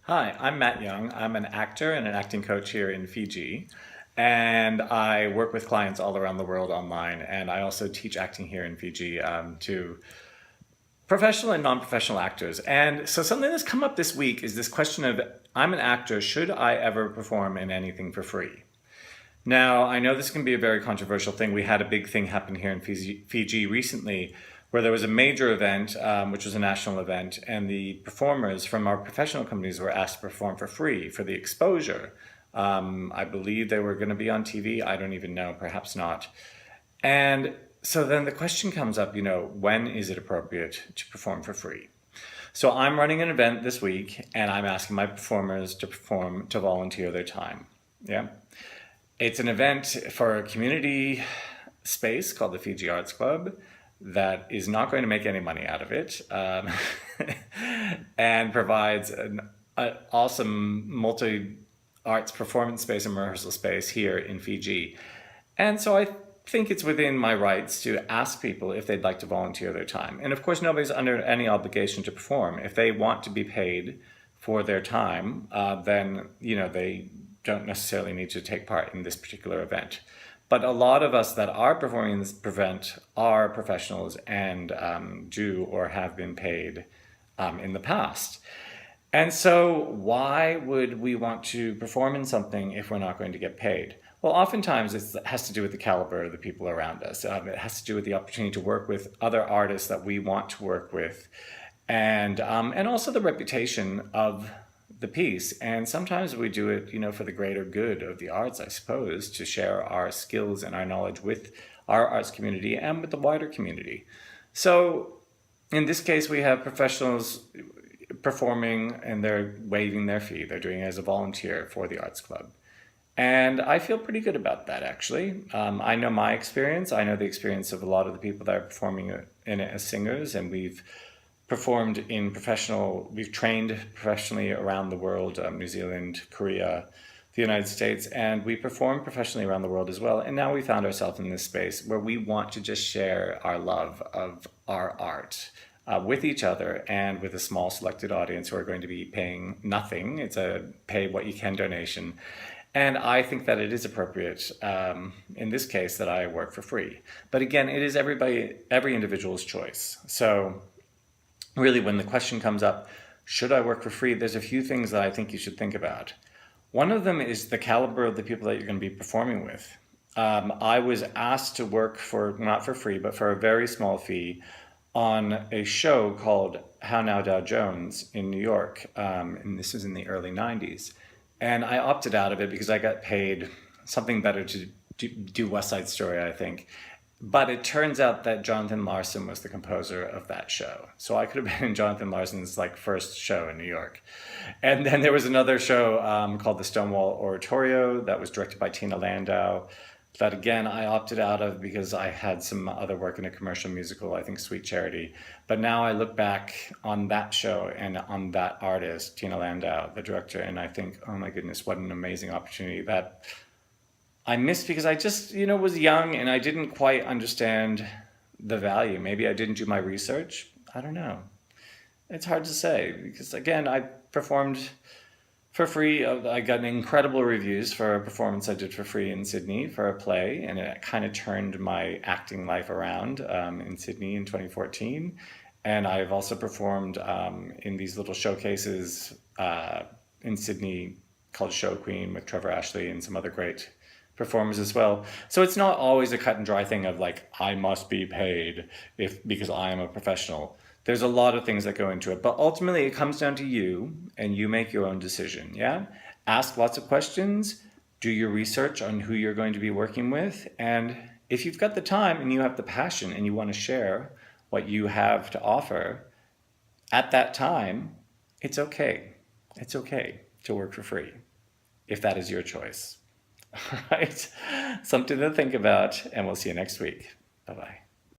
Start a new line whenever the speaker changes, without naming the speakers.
Hi, I'm Matt Young. I'm an actor and an acting coach here in Fiji. And I work with clients all around the world online. And I also teach acting here in Fiji to professional and non-professional actors. And so something that's come up this week is this question of, I'm an actor, should I ever perform in anything for free? Now, I know this can be a very controversial thing. We had a big thing happen here in Fiji recently where there was a major event, which was a national event, and the performers from our professional companies were asked to perform for free for the exposure. I believe they were going to be on TV. I don't even know, perhaps not. And so then the question comes up, when is it appropriate to perform for free? So I'm running an event this week, and I'm asking my performers to volunteer their time. Yeah. It's an event for a community space called the Fiji Arts Club that is not going to make any money out of it, and provides an awesome multi-arts performance space and rehearsal space here in Fiji. And so I think it's within my rights to ask people if they'd like to volunteer their time. And of course, nobody's under any obligation to perform. If they want to be paid for their time, then they don't necessarily need to take part in this particular event. But a lot of us that are performing in this event are professionals and do or have been paid in the past. And so why would we want to perform in something if we're not going to get paid? Well, oftentimes it has to do with the caliber of the people around us. It has to do with the opportunity to work with other artists that we want to work with, and also the reputation of the piece. And sometimes we do it, for the greater good of the arts, I suppose, to share our skills and our knowledge with our arts community and with the wider community. So in this case, we have professionals performing and they're waiving their fee. They're doing it as a volunteer for the Arts Club. And I feel pretty good about that, actually. I know my experience. I know the experience of a lot of the people that are performing in it as singers, and we've trained professionally around the world, New Zealand, Korea, the United States, and we perform professionally around the world as well. And now we found ourselves in this space where we want to just share our love of our art with each other and with a small selected audience who are going to be paying nothing. It's a pay what you can donation. And I think that it is appropriate, in this case, that I work for free. But again, it is every individual's choice. So really, when the question comes up, should I work for free? There's a few things that I think you should think about. One of them is the caliber of the people that you're going to be performing with. I was asked to work not for free, but for a very small fee on a show called How Now Dow Jones in New York. And this was in the early 90s. And I opted out of it because I got paid something better to do West Side Story, I think. But it turns out that Jonathan Larson was the composer of that show. So I could have been in Jonathan Larson's first show in New York. And then there was another show called the Stonewall Oratorio that was directed by Tina Landau. That again, I opted out of because I had some other work in a commercial musical, I think Sweet Charity. But now I look back on that show and on that artist, Tina Landau, the director, and I think, oh my goodness, what an amazing opportunity that I missed because I just, was young and I didn't quite understand the value. Maybe I didn't do my research. I don't know. It's hard to say because, again, I performed for free. I got incredible reviews for a performance I did for free in Sydney for a play, and it kind of turned my acting life around in Sydney in 2014. And I've also performed in these little showcases in Sydney called Show Queen with Trevor Ashley and some other great performers as well. So it's not always a cut and dry thing of I must be paid because I am a professional. There's a lot of things that go into it, but ultimately it comes down to you and you make your own decision. Yeah. Ask lots of questions, do your research on who you're going to be working with. And if you've got the time and you have the passion and you want to share what you have to offer at that time, it's okay. It's okay to work for free if that is your choice. All right. Something to think about, and we'll see you next week. Bye-bye.